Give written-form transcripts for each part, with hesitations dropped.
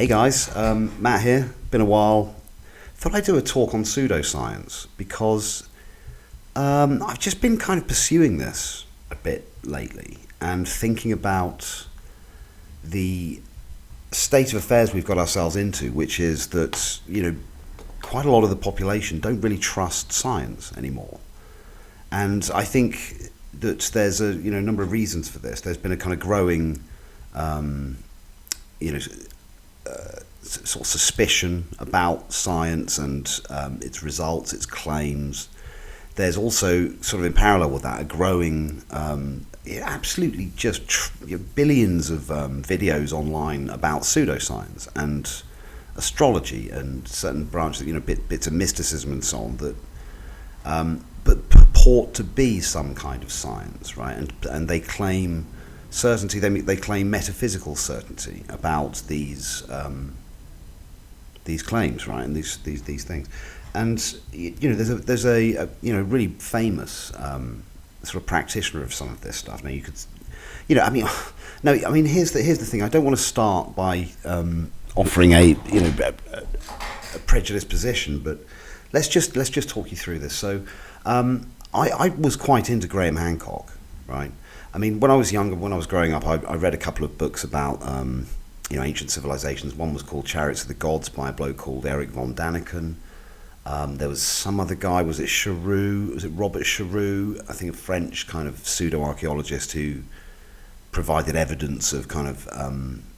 Hey guys, Matt here. Been a while. Thought I'd do a talk on pseudoscience because I've just been kind of pursuing this a bit lately and thinking about the state of affairs we've got ourselves into, which is that, quite a lot of the population don't really trust science anymore. And I think that there's a number of reasons for this. There's been a kind of growing sort of suspicion about science and its results, its claims. There's also sort of in parallel with that a growing, absolutely just billions of videos online about pseudoscience and astrology and certain branches, bits of mysticism and so on that, but purport to be some kind of science, right? And they claim certainty. They claim metaphysical certainty about these claims, right? And these things. And there's a really famous sort of practitioner of some of this stuff. Now you could, here's the thing. I don't want to start by offering a prejudiced position, but let's just talk you through this. So I was quite into Graham Hancock, right? I mean, when I was younger, when I was growing up, I read a couple of books about ancient civilizations. One was called Chariots of the Gods by a bloke called Eric von Daniken. There was some other guy, was it Charoux? Was it Robert Charoux? I think a French kind of pseudo-archaeologist who provided evidence of kind of,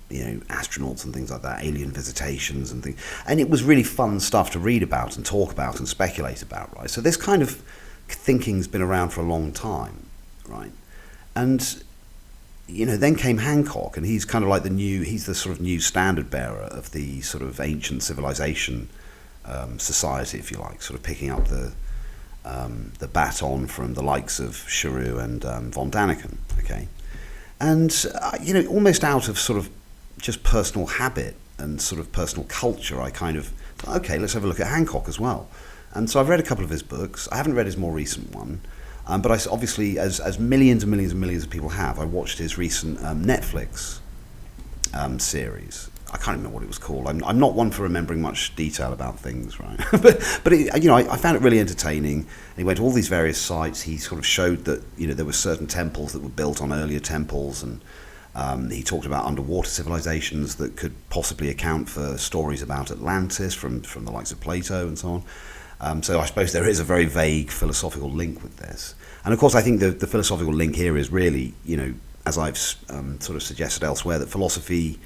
astronauts and things like that, alien visitations and things. And it was really fun stuff to read about and talk about and speculate about, right? So this kind of thinking's been around for a long time, right? And then came Hancock, and he's kind of like he's the sort of new standard bearer of the sort of ancient civilization society, if you like, sort of picking up the baton from the likes of Charoux and von Daniken, okay? And, almost out of sort of just personal habit and sort of personal culture, I kind of thought, okay, let's have a look at Hancock as well. And so I've read a couple of his books. I haven't read his more recent one. But I obviously, as millions and millions and millions of people have, I watched his recent Netflix series. I can't remember what it was called. I'm not one for remembering much detail about things, right? but I found it really entertaining. And he went to all these various sites. He sort of showed that there were certain temples that were built on earlier temples, and he talked about underwater civilizations that could possibly account for stories about Atlantis from the likes of Plato and so on. So I suppose there is a very vague philosophical link with this. And of course, I think the philosophical link here is really, as I've sort of suggested elsewhere, that philosophy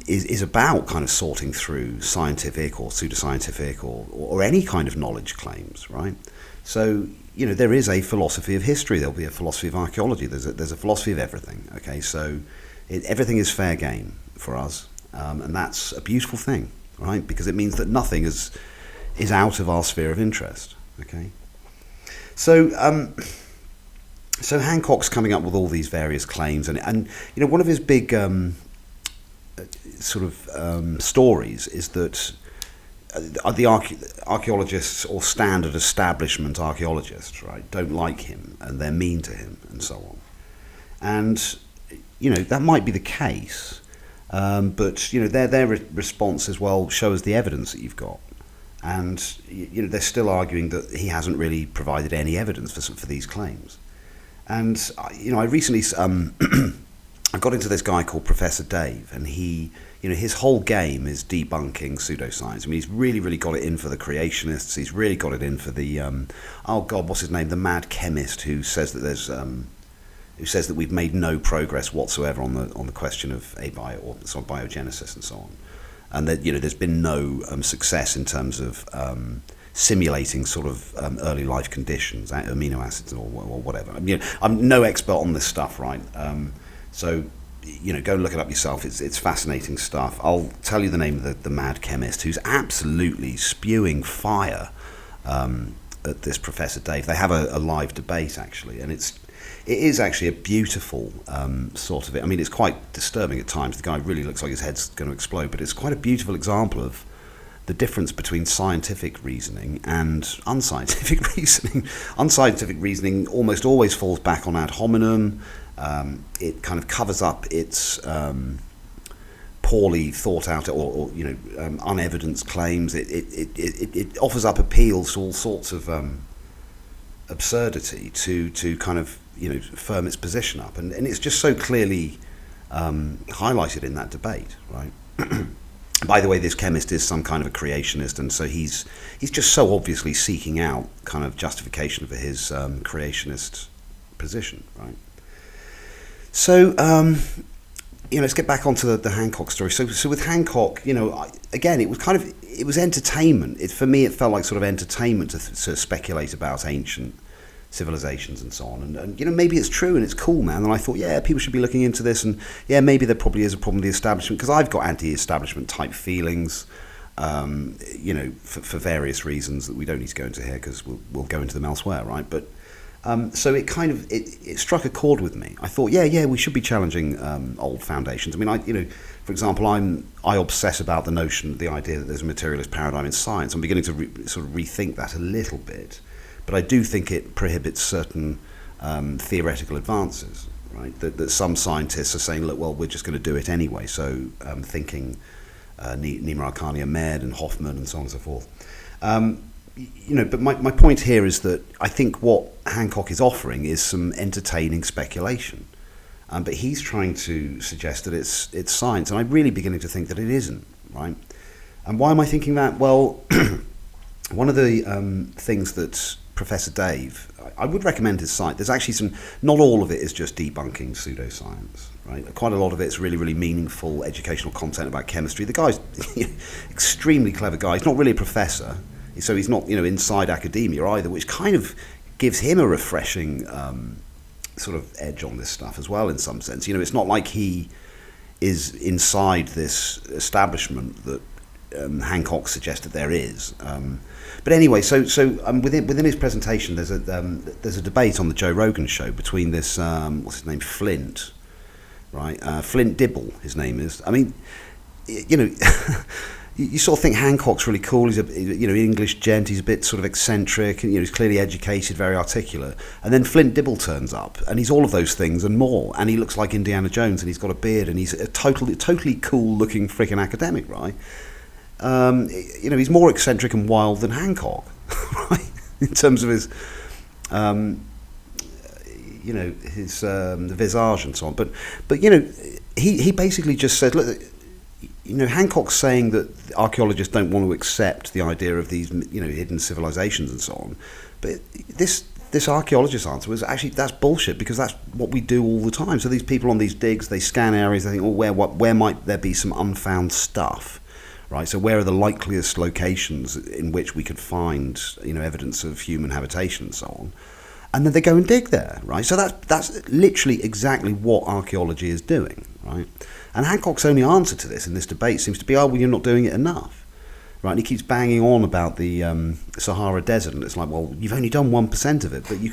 is about kind of sorting through scientific or pseudoscientific or any kind of knowledge claims, right? So, there is a philosophy of history. There'll be a philosophy of archaeology. There's a philosophy of everything, okay? So everything is fair game for us. And that's a beautiful thing, right? Because it means that nothing is out of our sphere of interest, okay? So Hancock's coming up with all these various claims, and one of his big stories is that the archaeologists or standard establishment archaeologists, right, don't like him and they're mean to him and so on. And that might be the case, but their response is, well, show us the evidence that you've got. And they're still arguing that he hasn't really provided any evidence for these claims. And I recently I got into this guy called Professor Dave, and he his whole game is debunking pseudoscience. I mean, he's really got it in for the creationists. He's really got it in for the what's his name, the mad chemist who says that that we've made no progress whatsoever on the question of biogenesis and so on. And that there's been no success in terms of simulating sort of early life conditions, amino acids or whatever. I mean, I'm no expert on this stuff, right? So go and look it up yourself. It's fascinating stuff. I'll tell you the name of the mad chemist who's absolutely spewing fire at this Professor Dave. They have a live debate actually, and it is actually a beautiful sort of it. I mean, it's quite disturbing at times. The guy really looks like his head's going to explode, but it's quite a beautiful example of the difference between scientific reasoning and unscientific reasoning. Unscientific reasoning almost always falls back on ad hominem. It kind of covers up its poorly thought out or unevidenced claims. It offers up appeals to all sorts of absurdity to kind of firm its position up, and it's just so clearly highlighted in that debate, right? By the way, this chemist is some kind of a creationist, and so he's just so obviously seeking out kind of justification for his creationist position, right? So let's get back onto the Hancock story. So with Hancock, again, it was entertainment. For me, it felt like sort of entertainment to speculate about ancient civilizations and so on, and maybe it's true and it's cool, man. And I thought, yeah, people should be looking into this, and yeah, maybe there probably is a problem with the establishment, because I've got anti-establishment type feelings, for various reasons that we don't need to go into here, because we'll go into them elsewhere, right? But so it kind of it struck a chord with me. I thought, yeah, we should be challenging old foundations. I mean, for example, I obsess about the idea that there's a materialist paradigm in science. I'm beginning to sort of rethink that a little bit. But I do think it prohibits certain theoretical advances, right? That some scientists are saying, look, well, we're just going to do it anyway. So thinking Nima Arcani Ahmed and Hoffman and so on and so forth. But my point here is that I think what Hancock is offering is some entertaining speculation. But he's trying to suggest that it's science. And I'm really beginning to think that it isn't, right? And why am I thinking that? Well, one of the things that Professor Dave, I would recommend his site. There's actually not all of it is just debunking pseudoscience, right? Quite a lot of it's really, really meaningful educational content about chemistry. The guy's extremely clever guy. He's not really a professor, so he's not, inside academia either, which kind of gives him a refreshing sort of edge on this stuff as well, in some sense. It's not like he is inside this establishment that Hancock suggested there is. But anyway, so within his presentation, there's a debate on the Joe Rogan show between this what's his name, Flint, right? Flint Dibble, his name is. I mean, you sort of think Hancock's really cool. He's English gent. He's a bit sort of eccentric. He's clearly educated, very articulate. And then Flint Dibble turns up, and he's all of those things and more. And he looks like Indiana Jones, and he's got a beard, and he's a totally cool-looking freaking academic, right? He's more eccentric and wild than Hancock, right? In terms of his, his the visage and so on. But he basically just said, look, Hancock's saying that archaeologists don't want to accept the idea of these, hidden civilizations and so on. But this archaeologist's answer was actually, that's bullshit, because that's what we do all the time. So these people on these digs, they scan areas, they think, where might there be some unfound stuff? Right, so where are the likeliest locations in which we could find, evidence of human habitation and so on? And then they go and dig there, right? So that's literally exactly what archaeology is doing, right? And Hancock's only answer to this in this debate seems to be, you're not doing it enough, right? And he keeps banging on about the Sahara Desert, and it's like, well, you've only done 1% of it, but you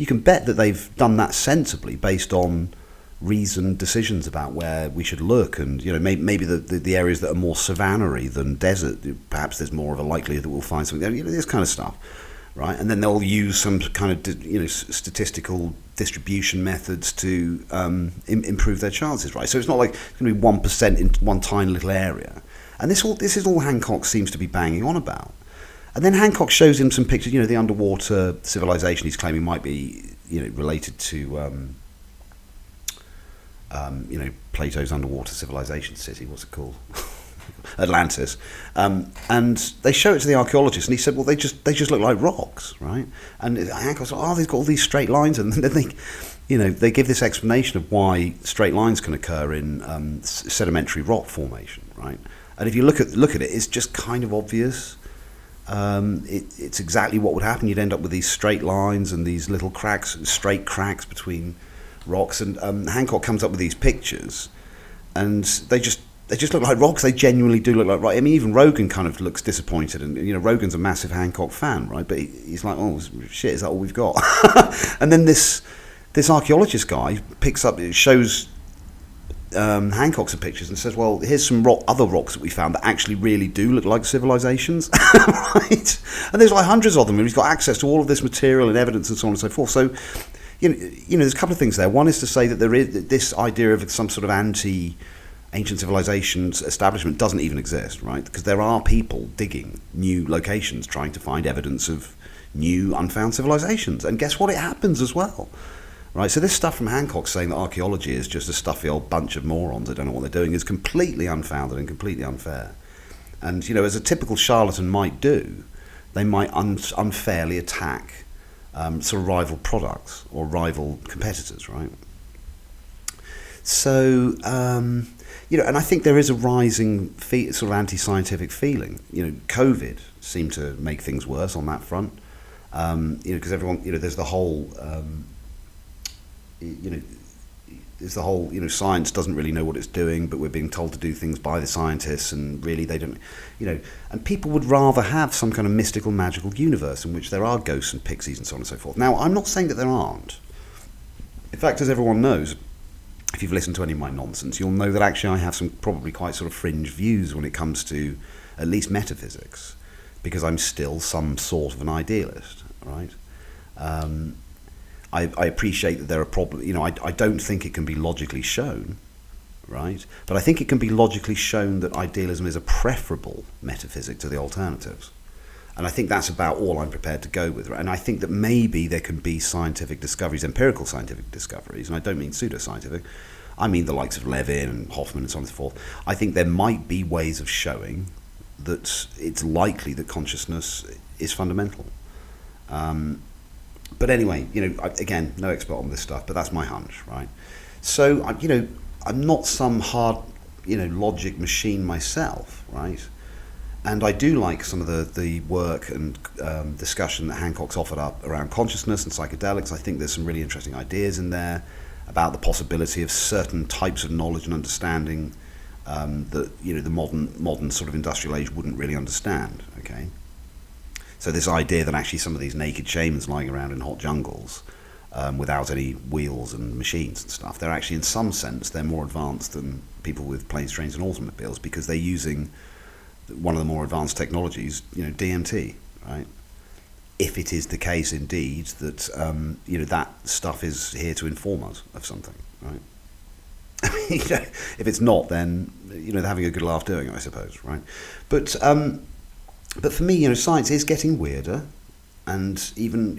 can bet that they've done that sensibly based on reasoned decisions about where we should look, and maybe the areas that are more savanna-y than desert, perhaps there's more of a likelihood that we'll find something there, this kind of stuff, right? And then they'll use some kind of statistical distribution methods to improve their chances, right? So it's not like it's going to be 1% in one tiny little area, and this is all Hancock seems to be banging on about. And then Hancock shows him some pictures, the underwater civilization he's claiming might be related to Plato's underwater civilization city, what's it called? Atlantis. And they show it to the archaeologist, and he said, well, they just look like rocks, right? And Hancock's like, they've got all these straight lines, and then they give this explanation of why straight lines can occur in sedimentary rock formation, right? And if you look at it, it's just kind of obvious. It's exactly what would happen. You'd end up with these straight lines and these little cracks, straight cracks between rocks, and Hancock comes up with these pictures, and they just look like rocks. They genuinely do look like rocks. I mean, even Rogan kind of looks disappointed, and Rogan's a massive Hancock fan, right? But he's like, oh shit, is that all we've got? And then this archaeologist guy picks up, it shows Hancock some pictures and says, well, here's some other rocks that we found that actually really do look like civilizations, right? And there's like hundreds of them, and he's got access to all of this material and evidence and so on and so forth. So there's a couple of things there. One is to say that there is this idea of some sort of anti ancient civilizations establishment doesn't even exist, right? Because there are people digging new locations trying to find evidence of new unfound civilizations. And guess what? It happens as well. Right, so this stuff from Hancock saying that archaeology is just a stuffy old bunch of morons that don't know what they're doing is completely unfounded and completely unfair. And, as a typical charlatan might do, they might unfairly attack sort of rival products or rival competitors, right? So, and I think there is a rising sort of anti-scientific feeling. COVID seemed to make things worse on that front, because everyone, there's the whole... there's the whole, science doesn't really know what it's doing, but we're being told to do things by the scientists, and really they don't, and people would rather have some kind of mystical, magical universe in which there are ghosts and pixies and so on and so forth. Now, I'm not saying that there aren't. In fact, as everyone knows, if you've listened to any of my nonsense, you'll know that actually I have some probably quite sort of fringe views when it comes to at least metaphysics, because I'm still some sort of an idealist, right? I appreciate that there are problems. I don't think it can be logically shown, right? But I think it can be logically shown that idealism is a preferable metaphysic to the alternatives. And I think that's about all I'm prepared to go with, right? And I think that maybe there can be scientific discoveries, empirical scientific discoveries, and I don't mean pseudoscientific. I mean the likes of Levin and Hoffman and so on and so forth. I think there might be ways of showing that it's likely that consciousness is fundamental. But anyway, again, no expert on this stuff, but that's my hunch, right? So, I'm not some hard, logic machine myself, right? And I do like some of the work and discussion that Hancock's offered up around consciousness and psychedelics. I think there's some really interesting ideas in there about the possibility of certain types of knowledge and understanding that, the modern sort of industrial age wouldn't really understand, okay? So this idea that actually some of these naked shamans lying around in hot jungles without any wheels and machines and stuff, they're actually, in some sense, they're more advanced than people with planes, trains and automobiles, because they're using one of the more advanced technologies, DMT, right? If it is the case indeed that, that stuff is here to inform us of something, right? If it's not, then, they're having a good laugh doing it, I suppose, right? But for me, science is getting weirder, and even,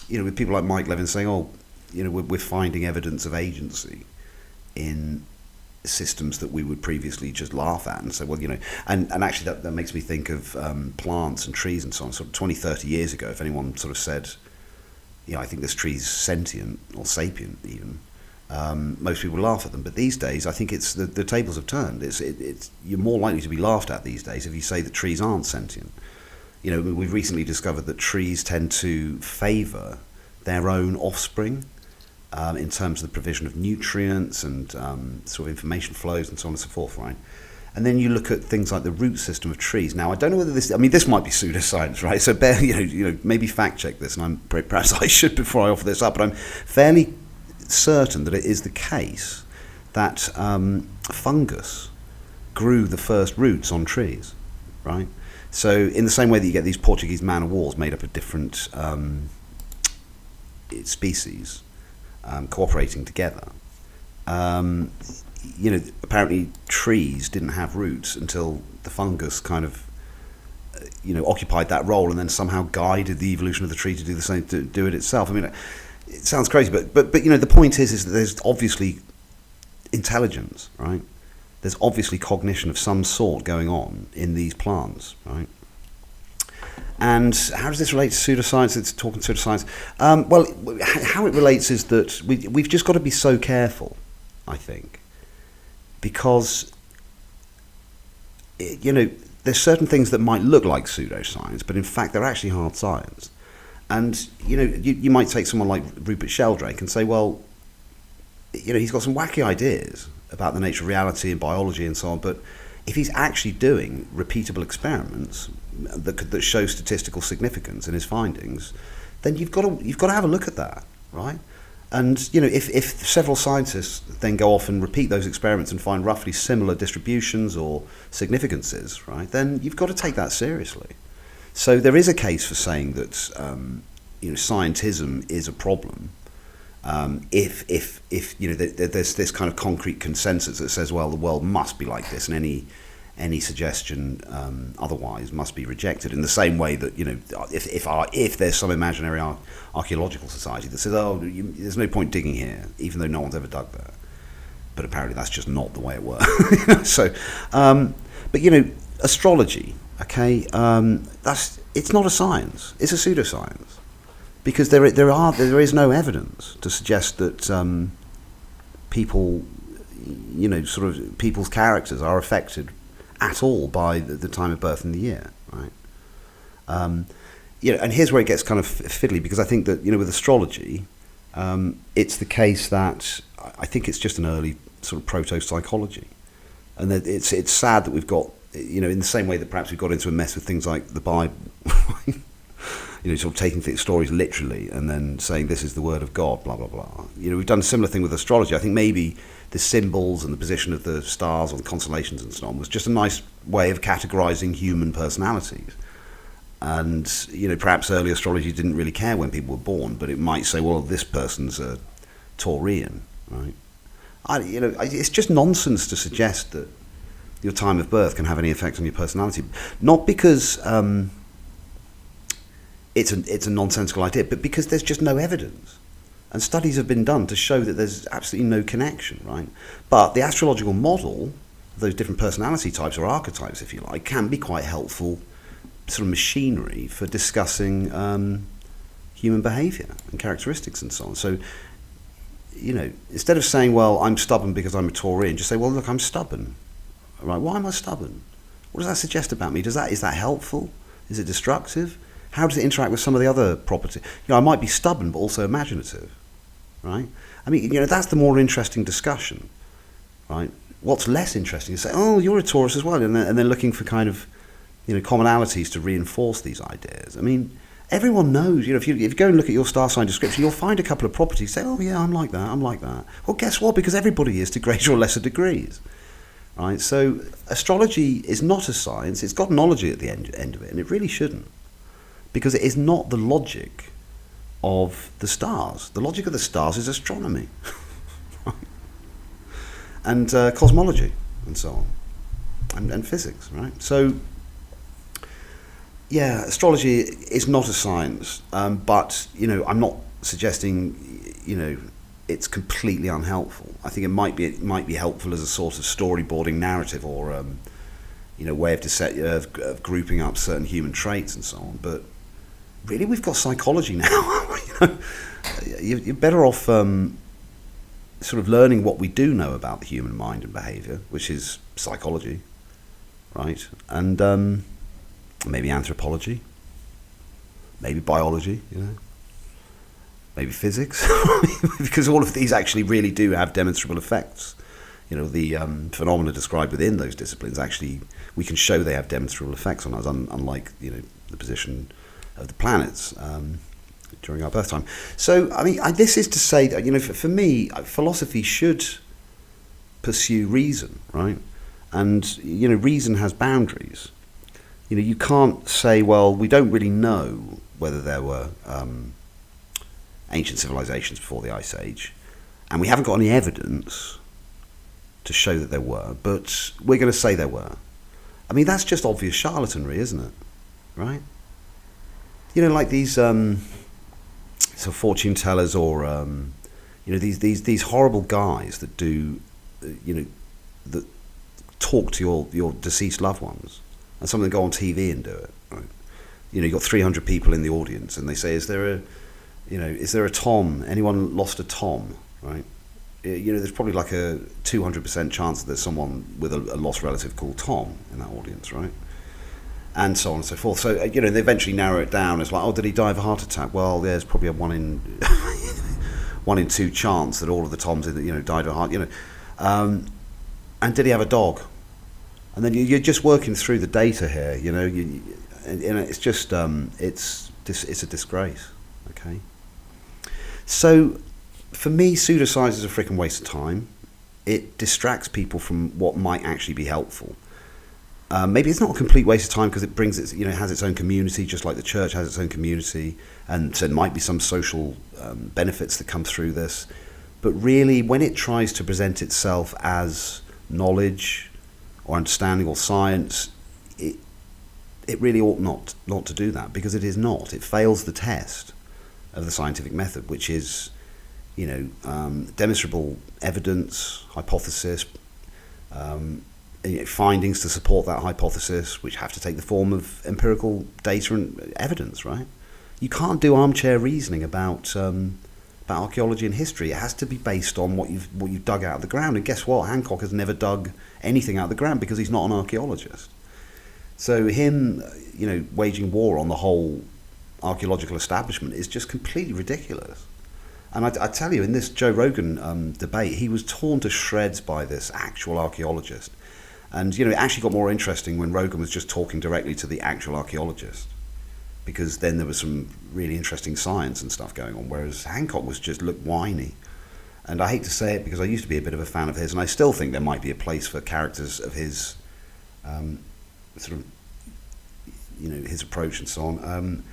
with people like Mike Levin saying, we're finding evidence of agency in systems that we would previously just laugh at and say, and actually that makes me think of plants and trees and so on. Sort of 20, 30 years ago, if anyone sort of said, I think this tree's sentient or sapient even, most people laugh at them, but these days I think it's the tables have turned. It's you're more likely to be laughed at these days if you say that trees aren't sentient. We've recently discovered that trees tend to favour their own offspring in terms of the provision of nutrients and sort of information flows and so on and so forth, right? And then you look at things like the root system of trees. Now, I don't know whether this might be pseudoscience, right? So maybe fact check this, and perhaps I should before I offer this up, but I'm fairly certain that it is the case that fungus grew the first roots on trees, right? So in the same way that you get these Portuguese man-o'-wars made up of different species cooperating together, apparently trees didn't have roots until the fungus kind of occupied that role and then somehow guided the evolution of the tree to do the same, to do it itself. It sounds crazy, but the point is that there's obviously intelligence, right? There's obviously cognition of some sort going on in these plants, right? And how does this relate to pseudoscience? It's talking pseudoscience. Well, how it relates is that we've just got to be so careful, I think, because there's certain things that might look like pseudoscience, but in fact they're actually hard science. And, you might take someone like Rupert Sheldrake and say, well, he's got some wacky ideas about the nature of reality and biology and so on, but if he's actually doing repeatable experiments that show statistical significance in his findings, then you've got to have a look at that, right? And, if several scientists then go off and repeat those experiments and find roughly similar distributions or significances, right, then you've got to take that seriously. So there is a case for saying that scientism is a problem, If there's this kind of concrete consensus that says, well, the world must be like this, and any suggestion otherwise must be rejected. In the same way that if there's some imaginary archaeological society that says, there's no point digging here, even though no one's ever dug there, but apparently that's just not the way it works. So, but astrology, okay, it's not a science; it's a pseudoscience. Because there is no evidence to suggest that people, people's characters are affected at all by the time of birth and the year, right? And here's where it gets kind of fiddly, because I think that with astrology, it's the case that I think it's just an early sort of proto-psychology, and that it's sad that we've got in the same way that perhaps we've got into a mess with things like the Bible. Sort of taking stories literally and then saying this is the word of God, blah, blah, blah. We've done a similar thing with astrology. I think maybe the symbols and the position of the stars or the constellations and so on was just a nice way of categorizing human personalities. And, perhaps early astrology didn't really care when people were born, but it might say, well, this person's a Taurian, right? It's just nonsense to suggest that your time of birth can have any effect on your personality. Not because it's a nonsensical idea, but because there's just no evidence. And studies have been done to show that there's absolutely no connection, right? But the astrological model of those different personality types, or archetypes, if you like, can be quite helpful sort of machinery for discussing human behaviour and characteristics and so on. So, instead of saying, well, I'm stubborn because I'm a Taurian, just say, well, look, I'm stubborn. Right? Why am I stubborn? What does that suggest about me? Is that helpful? Is it destructive? How does it interact with some of the other properties? I might be stubborn, but also imaginative, right? I mean, that's the more interesting discussion, right? What's less interesting is say, oh, you're a Taurus as well, and then looking for kind of, commonalities to reinforce these ideas. I mean, everyone knows, if you go and look at your star sign description, you'll find a couple of properties, say, oh yeah, I'm like that. Well, guess what? Because everybody is to greater or lesser degrees, right? So astrology is not a science. It's got knowledge at the end of it, and it really shouldn't. Because it is not the logic of the stars. The logic of the stars is astronomy, and cosmology, and so on, and physics, right? So, yeah, astrology is not a science, but I'm not suggesting it's completely unhelpful. I think it might be helpful as a sort of storyboarding narrative, or way of grouping up certain human traits and so on, but. Really, we've got psychology now. You're better off sort of learning what we do know about the human mind and behaviour, which is psychology, right? And maybe anthropology, maybe biology, maybe physics, because all of these actually really do have demonstrable effects. The phenomena described within those disciplines, actually, we can show they have demonstrable effects on us, unlike the position of the planets during our birth time. So, I mean, this is to say that, for me, philosophy should pursue reason, right? And, reason has boundaries. You can't say, well, we don't really know whether there were ancient civilizations before the Ice Age, and we haven't got any evidence to show that there were, but we're going to say there were. I mean, that's just obvious charlatanry, isn't it? Right? Like these sort of fortune tellers, or these horrible guys that do, that talk to your deceased loved ones, and some of them go on TV and do it. Right? You've got 300 people in the audience, and they say, "Is there a Tom? Anyone lost a Tom?" Right? There's probably like a 200% chance that there's someone with a lost relative called Tom in that audience, right? And so on and so forth. So, they eventually narrow it down as like, oh, did he die of a heart attack? Well, there's probably a 1 in 2 chance that all of the Toms, died of a heart, and did he have a dog? And then you're just working through the data here, and it's just, it's a disgrace, okay? So, for me, pseudoscience is a freaking waste of time. It distracts people from what might actually be helpful. Maybe it's not a complete waste of time because it brings its, it has its own community, just like the church has its own community, and so there might be some social benefits that come through this. But really, when it tries to present itself as knowledge or understanding or science, it really ought not to do that, because it is not. It fails the test of the scientific method, which is, demonstrable evidence, hypothesis, findings to support that hypothesis, which have to take the form of empirical data and evidence, right? You can't do armchair reasoning about archaeology and history. It has to be based on what you've dug out of the ground. And guess what? Hancock has never dug anything out of the ground because he's not an archaeologist. So him, waging war on the whole archaeological establishment is just completely ridiculous. And I tell you, in this Joe Rogan debate, he was torn to shreds by this actual archaeologist. And, it actually got more interesting when Rogan was just talking directly to the actual archaeologist, because then there was some really interesting science and stuff going on, whereas Hancock was just looked whiny. And I hate to say it because I used to be a bit of a fan of his, and I still think there might be a place for characters of his his approach and so on,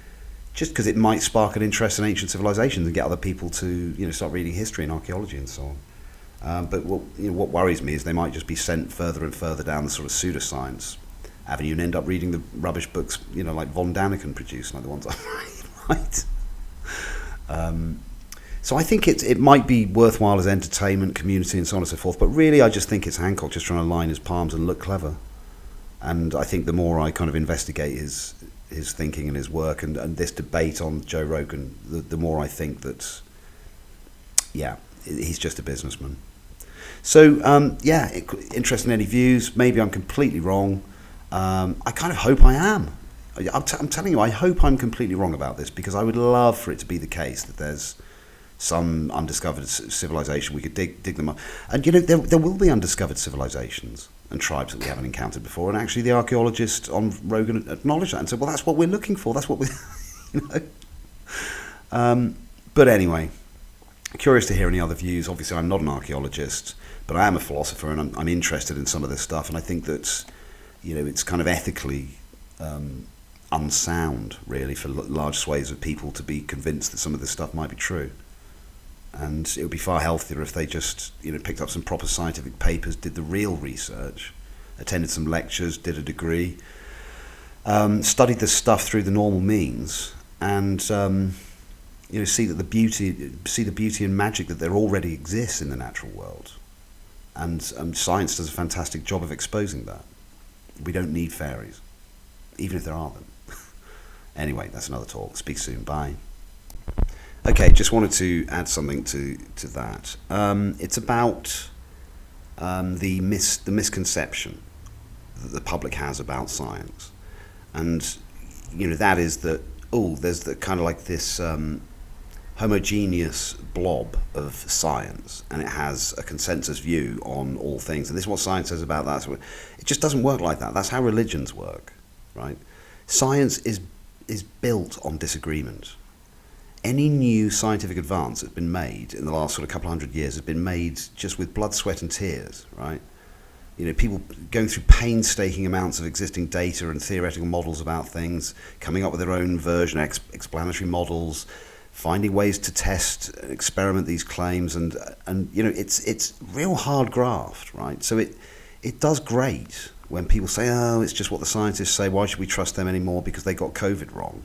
just because it might spark an interest in ancient civilizations and get other people to start reading history and archaeology and so on. But what worries me is they might just be sent further and further down the sort of pseudoscience avenue and end up reading the rubbish books, like von Daniken produced, like the ones I write. So I think it might be worthwhile as entertainment, community, and so on and so forth. But really, I just think it's Hancock just trying to line his palms and look clever. And I think the more I kind of investigate his thinking and his work and this debate on Joe Rogan, the more I think that, he's just a businessman. So, interested in any views? Maybe I'm completely wrong. I kind of hope I am. I'm telling you, I hope I'm completely wrong about this, because I would love for it to be the case that there's some undiscovered civilization. We could dig them up. And, there will be undiscovered civilizations and tribes that we haven't encountered before. And actually the archaeologist on Rogan acknowledged that and said, well, that's what we're looking for. That's what we, But anyway, curious to hear any other views. Obviously, I'm not an archaeologist, but I am a philosopher, and I'm interested in some of this stuff. And I think that, it's kind of ethically unsound, really, for large swathes of people to be convinced that some of this stuff might be true. And it would be far healthier if they just, picked up some proper scientific papers, did the real research, attended some lectures, did a degree, studied this stuff through the normal means, and see the beauty and magic that there already exists in the natural world. And science does a fantastic job of exposing that. We don't need fairies, even if there are them. Anyway, that's another talk. Speak soon. Bye. Okay, just wanted to add something to that. It's about the misconception that the public has about science, and that is that there's the kind of like this homogeneous blob of science, and it has a consensus view on all things, and this is what science says about that. So it just doesn't work like that. That's how religions work, right? Science is built on disagreement. Any new scientific advance that's been made in the last sort of couple of hundred years has been made just with blood, sweat and tears, right? People going through painstaking amounts of existing data and theoretical models about things, coming up with their own version, explanatory models, finding ways to test and experiment these claims, and it's real hard graft, right? So it does great when people say, oh, it's just what the scientists say, why should we trust them anymore because they got COVID wrong?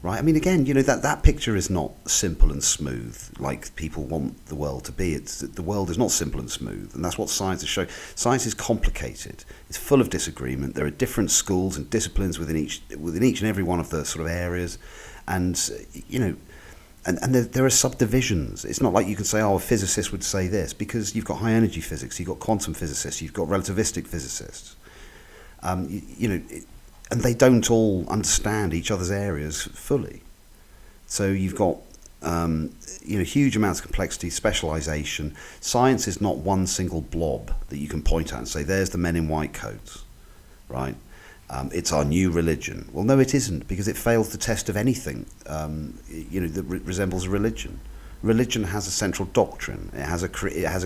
Right? I mean, again, that picture is not simple and smooth like people want the world to be. The world is not simple and smooth, and that's what science has shown. Science is complicated. It's full of disagreement. There are different schools and disciplines within each and every one of the sort of areas, and and there are subdivisions. It's not like you can say, oh, a physicist would say this, because you've got high energy physics, you've got quantum physicists, you've got relativistic physicists. And they don't all understand each other's areas fully. So you've got huge amounts of complexity, specialization. Science is not one single blob that you can point at and say, there's the men in white coats, right? It's our new religion. Well, no, it isn't, because it fails the test of anything that resembles a religion. Religion has a central doctrine. It has a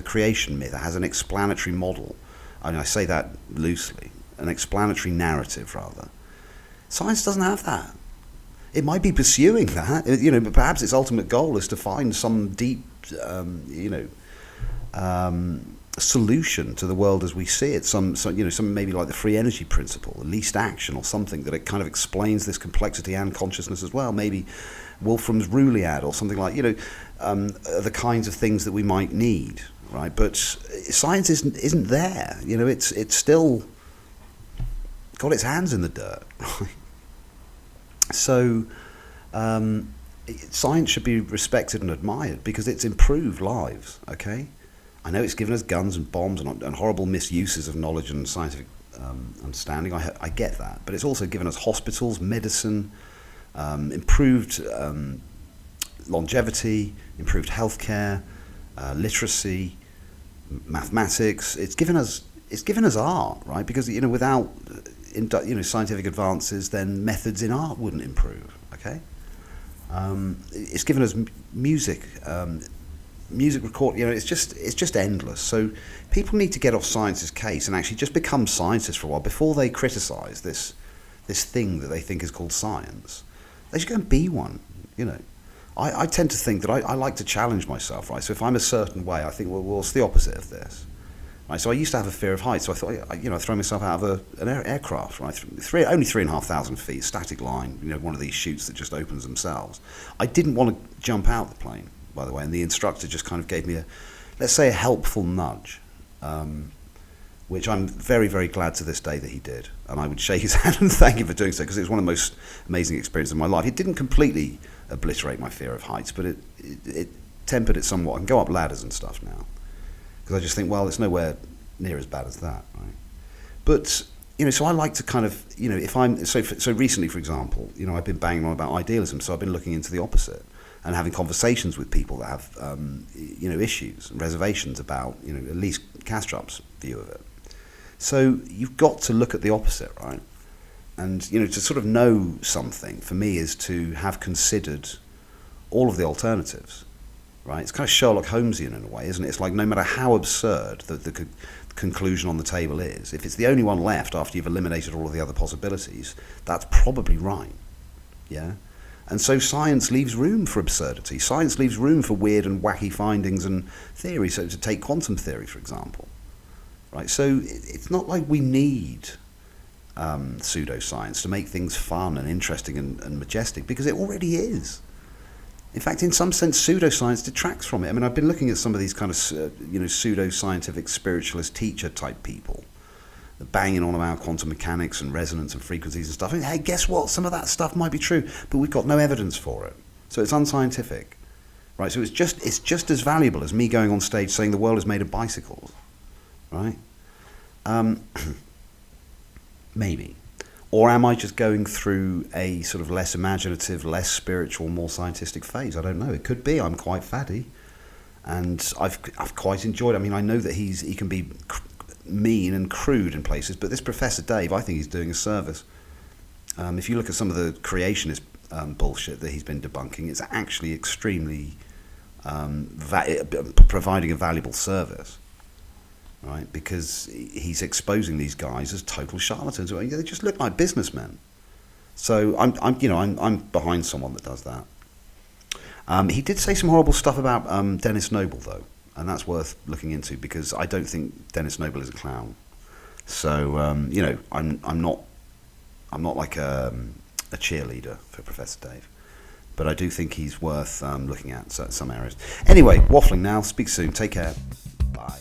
creation myth. It has an explanatory model. I mean, I say that loosely. an explanatory narrative, rather. Science doesn't have that. It might be pursuing that, but perhaps its ultimate goal is to find some deep, solution to the world as we see it. Some maybe like the free energy principle, the least action, or something that it kind of explains this complexity and consciousness as well. Maybe Wolfram's Rouliad or something like, the kinds of things that we might need, right? But science isn't there. It's still got its hands in the dirt, right? So science should be respected and admired because it's improved lives, okay? I know it's given us guns and bombs and horrible misuses of knowledge and scientific understanding. I get that. But it's also given us hospitals, medicine, improved longevity, improved healthcare, literacy, mathematics. It's given us art, right? Because without scientific advances, then methods in art wouldn't improve. Okay, it's given us music record. It's just endless. So people need to get off science's case and actually just become scientists for a while before they criticise this thing that they think is called science. They should go and be one. I tend to think that I like to challenge myself, right? So if I'm a certain way, I think, well, what's the opposite of this? Right, so I used to have a fear of heights, so I thought, I'd throw myself out of an aircraft, right? Only 3,500 feet, static line, one of these chutes that just opens themselves. I didn't want to jump out the plane, by the way, and the instructor just kind of gave me let's say a helpful nudge, which I'm very, very glad to this day that he did. And I would shake his hand and thank him for doing so, because it was one of the most amazing experiences of my life. It didn't completely obliterate my fear of heights, but it tempered it somewhat. I can go up ladders and stuff now, because I just think, well, it's nowhere near as bad as that, right? But, so I like to kind of, if I'm, so recently, for example, I've been banging on about idealism, so I've been looking into the opposite and having conversations with people that have, issues and reservations about, at least Kastrup's view of it. So you've got to look at the opposite, right? And, to sort of know something, for me, is to have considered all of the alternatives. Right, it's kind of Sherlock Holmesian in a way, isn't it? It's like no matter how absurd the conclusion on the table is, if it's the only one left after you've eliminated all of the other possibilities, that's probably right. Yeah, and so science leaves room for absurdity. Science leaves room for weird and wacky findings and theories. So to take quantum theory, for example, right? So it's not like we need pseudoscience to make things fun and interesting and majestic, because it already is. In fact, in some sense, pseudoscience detracts from it. I mean, I've been looking at some of these kind of, pseudo-scientific spiritualist teacher-type people, banging on about quantum mechanics and resonance and frequencies and stuff. I mean, hey, guess what? Some of that stuff might be true, but we've got no evidence for it. So it's unscientific, right? So it's just as valuable as me going on stage saying the world is made of bicycles, right? Maybe. Or am I just going through a sort of less imaginative, less spiritual, more scientific phase? I don't know. It could be. I'm quite faddy, and I've quite enjoyed it. I mean, I know that he can be mean and crude in places, but this Professor Dave, I think he's doing a service. If you look at some of the creationist bullshit that he's been debunking, it's actually extremely providing a valuable service. Right, because he's exposing these guys as total charlatans. They just look like businessmen. So I'm behind someone that does that. He did say some horrible stuff about Dennis Noble, though, and that's worth looking into, because I don't think Dennis Noble is a clown. So I'm not like a cheerleader for Professor Dave, but I do think he's worth looking at some areas. Anyway, waffling now. Speak soon. Take care. Bye.